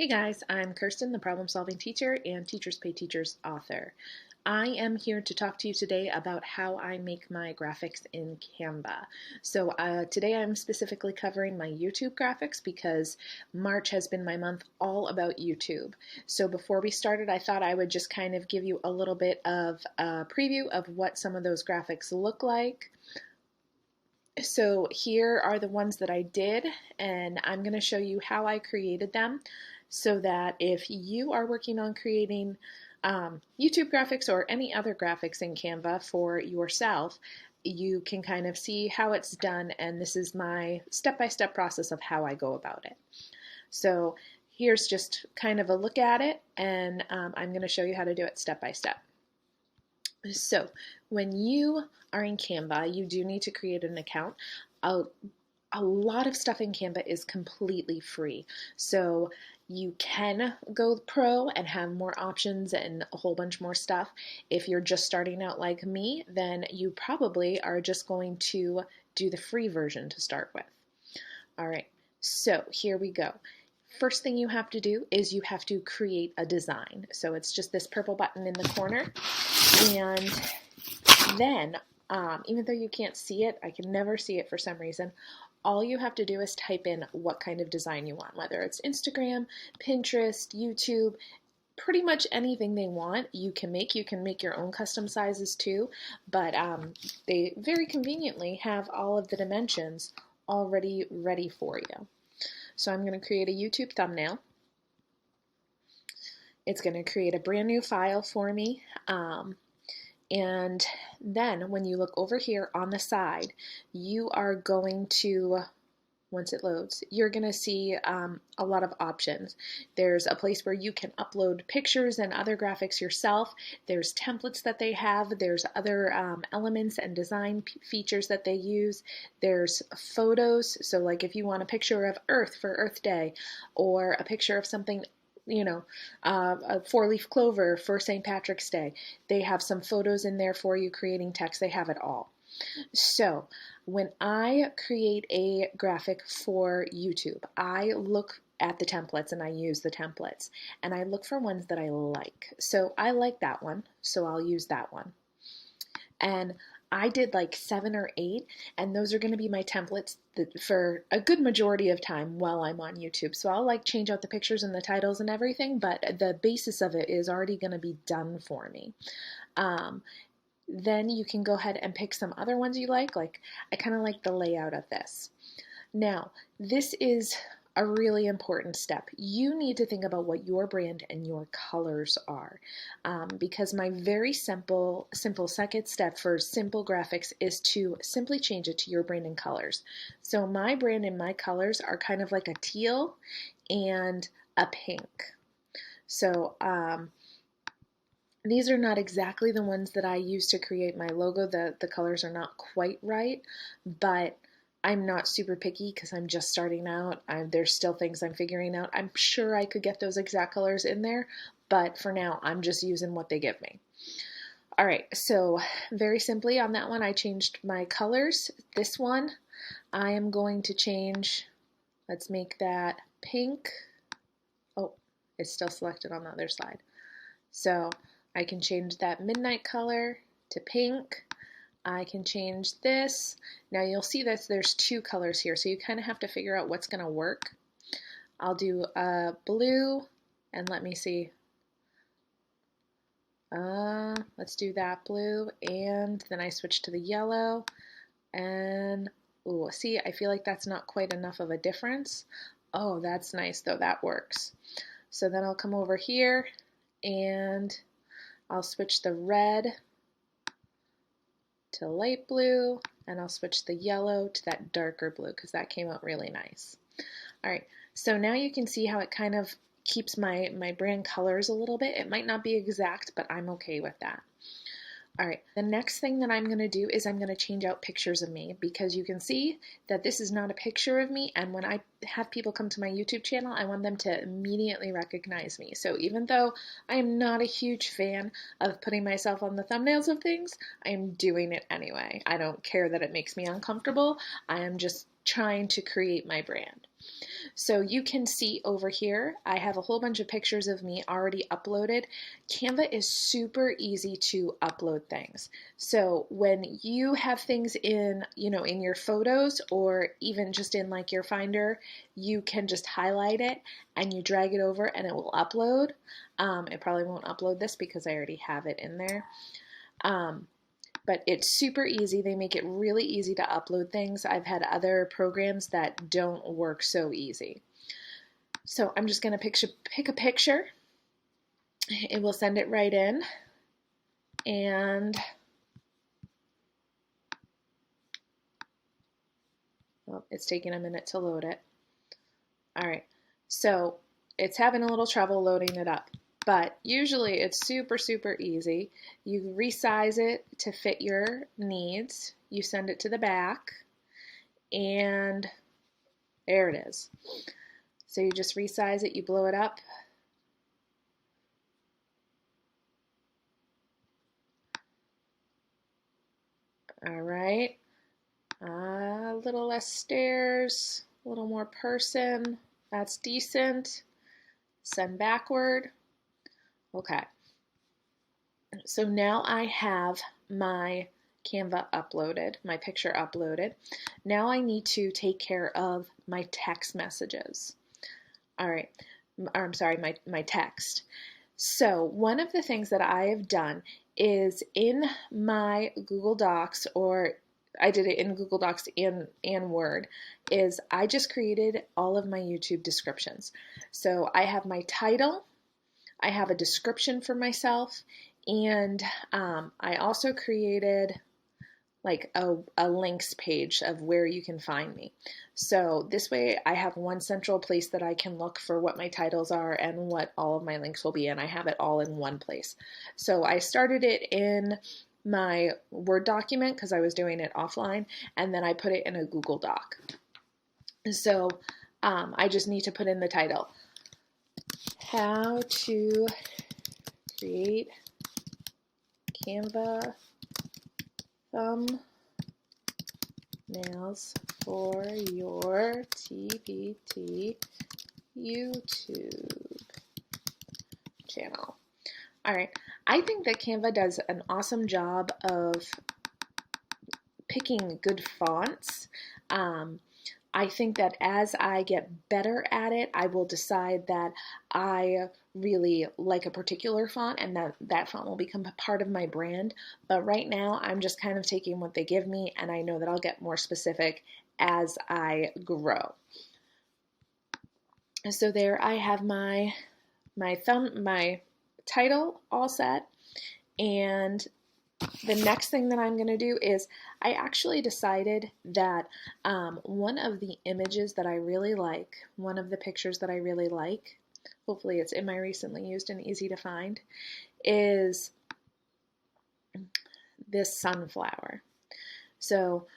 Hey guys, I'm Kirsten, the problem solving teacher and Teachers Pay Teachers author. I am here to talk to you today about how I make my graphics in Canva. Today I'm specifically covering my YouTube graphics because March has been my month all about YouTube. So before we started, I thought I would just kind of give you a little bit of a preview of what some of those graphics look like. So here are the ones that I did, and I'm going to show you how I created them so that if you are working on creating YouTube graphics or any other graphics in Canva for yourself, you can kind of see how it's done, and this is my step-by-step process of how I go about it. So here's just kind of a look at it, and I'm going to show you how to do it step by step. So when you are in Canva, you do need to create an account. A lot of stuff in Canva is completely free. So you can go pro and have more options and a whole bunch more stuff. If you're just starting out like me, then you probably are just going to do the free version to start with. All right, so here we go. First thing you have to do is you have to create a design. So it's just this purple button in the corner. And then, even though you can't see it, I can never see it for some reason, all you have to do is type in what kind of design you want, whether it's Instagram, Pinterest, YouTube, pretty much anything they want you can make. You can make your own custom sizes too, but they very conveniently have all of the dimensions already ready for you. So I'm going to create a YouTube thumbnail. It's going to create a brand new file for me. And then when you look over here on the side, you are going to, once it loads, you're going to see a lot of options. There's a place where you can upload pictures and other graphics yourself. There's templates that they have. There's other elements and design features that they use. There's photos. So like if you want a picture of Earth for Earth Day, or a picture of something, a four-leaf clover for St. Patrick's Day. They have some photos in there for you, creating text. They have it all. So when I create a graphic for YouTube, I look at the templates and I use the templates. And I look for ones that I like. So I like that one, so I'll use that one. And I did like 7 or 8, and those are going to be my templates for a good majority of time while I'm on YouTube. So I'll like change out the pictures and the titles and everything, but the basis of it is already going to be done for me. Then you can go ahead and pick some other ones you like I kind of like the layout of this. Now, this is a really important step. You need to think about what your brand and your colors are, because my very simple second step for simple graphics is to simply change it to your brand and colors. So my brand and my colors are kind of like a teal and a pink. So these are not exactly the ones that I use to create my logo. The colors are not quite right, but I'm not super picky because I'm just starting out. There's still things I'm figuring out. I'm sure I could get those exact colors in there, but for now, I'm just using what they give me. All right, so very simply on that one, I changed my colors. This one, I am going to change, let's make that pink. Oh, it's still selected on the other side. So I can change that midnight color to pink. I can change this. Now you'll see that there's 2 colors here, so you kind of have to figure out what's going to work. I'll do blue, and let me see. Let's do that blue, and then I switch to the yellow, and ooh, see, I feel like that's not quite enough of a difference. Oh, that's nice though, that works. So then I'll come over here, and I'll switch the red to light blue, and I'll switch the yellow to that darker blue because that came out really nice. All right, so now you can see how it kind of keeps my brand colors a little bit. It might not be exact, but I'm okay with that. All right, the next thing that I'm going to do is I'm going to change out pictures of me, because you can see that this is not a picture of me, and when I have people come to my YouTube channel, I want them to immediately recognize me. So even though I am not a huge fan of putting myself on the thumbnails of things, I am doing it anyway. I don't care that it makes me uncomfortable. I am just trying to create my brand. So you can see over here, I have a whole bunch of pictures of me already uploaded. Canva is super easy to upload things. So when you have things in, in your photos or even just in like your Finder, you can just highlight it and you drag it over and it will upload. It probably won't upload this because I already have it in there. But it's super easy. They make it really easy to upload things. I've had other programs that don't work so easy. So I'm just going to pick a picture. It will send it right in. And well, it's taking a minute to load it. All right. So it's having a little trouble loading it up. But usually it's super, super easy. You resize it to fit your needs. You send it to the back, and there it is. So you just resize it, you blow it up. All right. A little less stairs, a little more person. That's decent. Send backward. Okay, so now I have my Canva uploaded, my picture uploaded. Now I need to take care of my text messages. All right, I'm sorry, my text. So one of the things that I have done is in my Google Docs, or I did it in Google Docs and Word, is I just created all of my YouTube descriptions. So I have my title, I have a description for myself, and I also created like a links page of where you can find me. So this way I have one central place that I can look for what my titles are and what all of my links will be, and I have it all in one place. So I started it in my Word document because I was doing it offline, and then I put it in a Google Doc. So I just need to put in the title. How to create Canva thumbnails for your TPT YouTube channel. All right, I think that Canva does an awesome job of picking good fonts. I think that as I get better at it, I will decide that I really like a particular font, and that font will become a part of my brand. But right now, I'm just kind of taking what they give me, and I know that I'll get more specific as I grow. So there I have my title all set, and the next thing that I'm going to do is I actually decided that one of the images that I really like, one of the pictures that I really like, hopefully it's in my recently used and easy to find, is this sunflower. So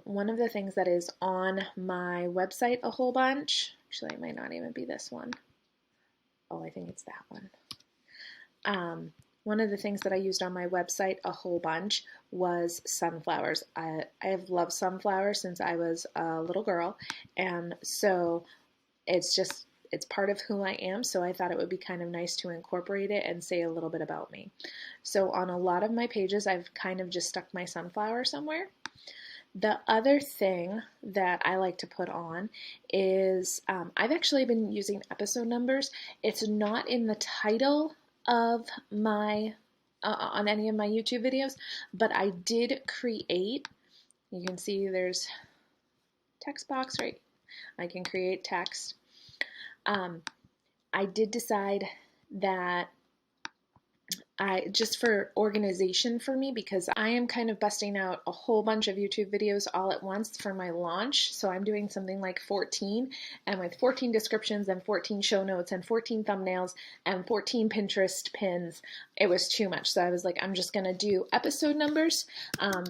one of the things that is on my website a whole bunch, actually it might not even be this one. Oh, I think it's that one. One of the things that I used on my website a whole bunch was sunflowers. I have loved sunflowers since I was a little girl, and so it's part of who I am, so I thought it would be kind of nice to incorporate it and say a little bit about me. So on a lot of my pages, I've kind of just stuck my sunflower somewhere. The other thing that I like to put on is I've actually been using episode numbers. It's not in the title of my on any of my YouTube videos, but I did create, you can see there's text box, right? I can create text. I did decide that just for organization for me, because I am kind of busting out a whole bunch of YouTube videos all at once for my launch. So I'm doing something like 14, and with 14 descriptions and 14 show notes and 14 thumbnails and 14 Pinterest pins, it was too much. So I was like, I'm just going to do episode numbers.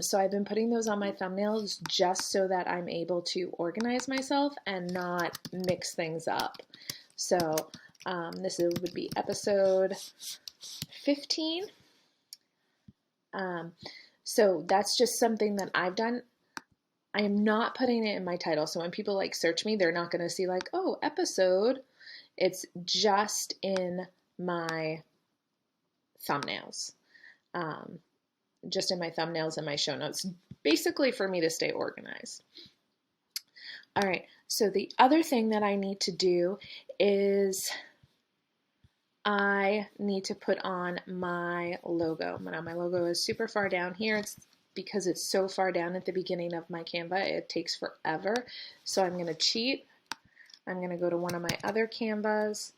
So I've been putting those on my thumbnails just so that I'm able to organize myself and not mix things up. So this would be episode 15. So that's just something that I've done. I am not putting it in my title. So when people like search me, they're not going to see like, oh, episode. It's just in my thumbnails. Just in my thumbnails and my show notes, basically for me to stay organized. All right, so the other thing that I need to do is I need to put on my logo. Now my logo is super far down here. It's because it's so far down at the beginning of my Canva, it takes forever. So I'm going to cheat. I'm going to go to one of my other Canvas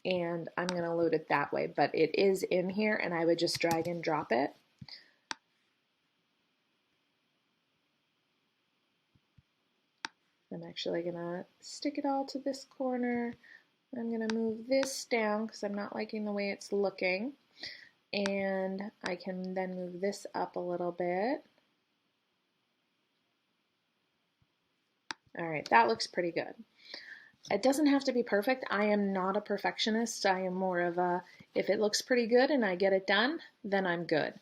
and I'm going to load it that way, but it is in here and I would just drag and drop it. I'm actually going to stick it all to this corner. I'm going to move this down because I'm not liking the way it's looking. And I can then move this up a little bit. All right, that looks pretty good. It doesn't have to be perfect. I am not a perfectionist. I am more of a, if it looks pretty good and I get it done, then I'm good,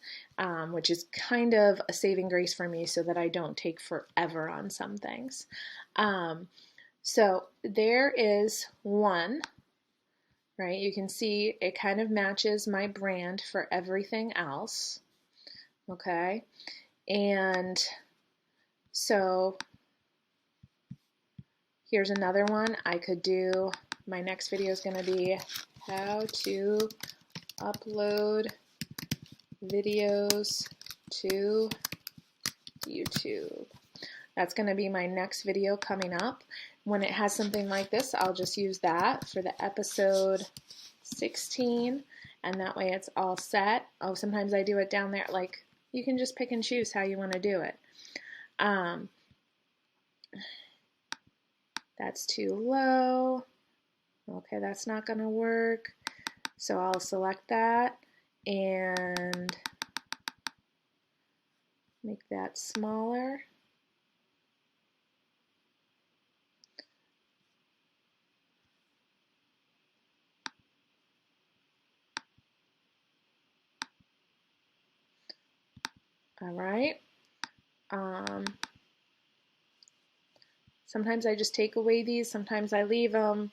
which is kind of a saving grace for me so that I don't take forever on some things. So there is one, right? You can see it kind of matches my brand for everything else, okay? And so here's another one. I could do, my next video is going to be how to upload videos to YouTube. That's going to be my next video coming up. When it has something like this, I'll just use that for the episode 16, and that way it's all set. Oh, sometimes I do it down there. Like, you can just pick and choose how you want to do it. That's too low. Okay, that's not going to work. So I'll select that and make that smaller. All right. Sometimes I just take away these, sometimes I leave them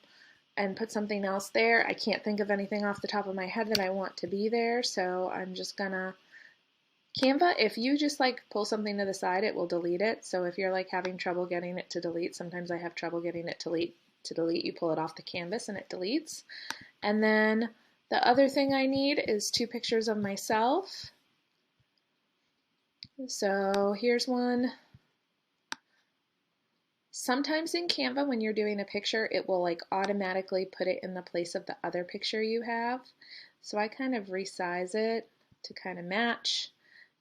and put something else there. I can't think of anything off the top of my head that I want to be there, so I'm just gonna, Canva, if you just like pull something to the side, it will delete it. So if you're like having trouble getting it to delete, sometimes I have trouble getting it to delete, you pull it off the canvas and it deletes. And then the other thing I need is 2 pictures of myself. So here's one. Sometimes in Canva, when you're doing a picture, it will like automatically put it in the place of the other picture you have. So I kind of resize it to kind of match,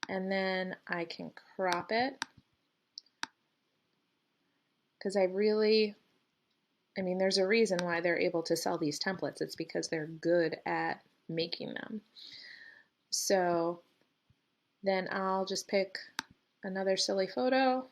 and then I can crop it because I mean, there's a reason why they're able to sell these templates. It's because they're good at making them. So then I'll just pick another silly photo.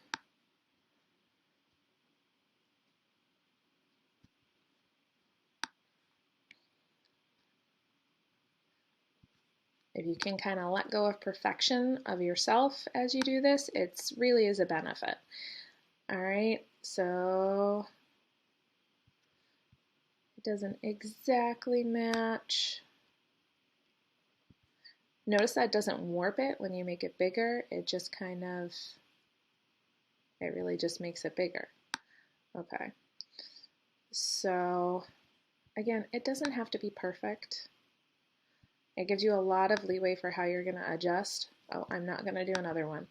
If you can kind of let go of perfection of yourself as you do this, it really is a benefit. All right, so it doesn't exactly match. Notice that doesn't warp it when you make it bigger. It just kind of, it really just makes it bigger. Okay, so again, it doesn't have to be perfect. It gives you a lot of leeway for how you're going to adjust. Oh, I'm not going to do another one.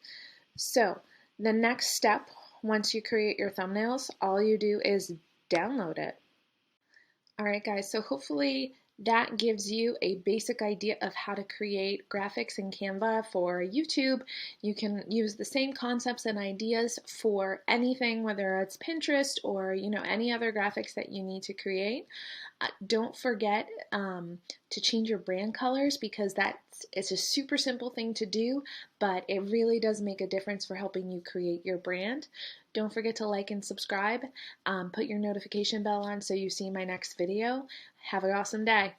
So the next step, once you create your thumbnails, all you do is download it. All right, guys, so hopefully that gives you a basic idea of how to create graphics in Canva for YouTube. You can use the same concepts and ideas for anything, whether it's Pinterest or any other graphics that you need to create. Don't forget to change your brand colors, because it's a super simple thing to do, but it really does make a difference for helping you create your brand. Don't forget to like and subscribe. Put your notification bell on so you see my next video. Have an awesome day.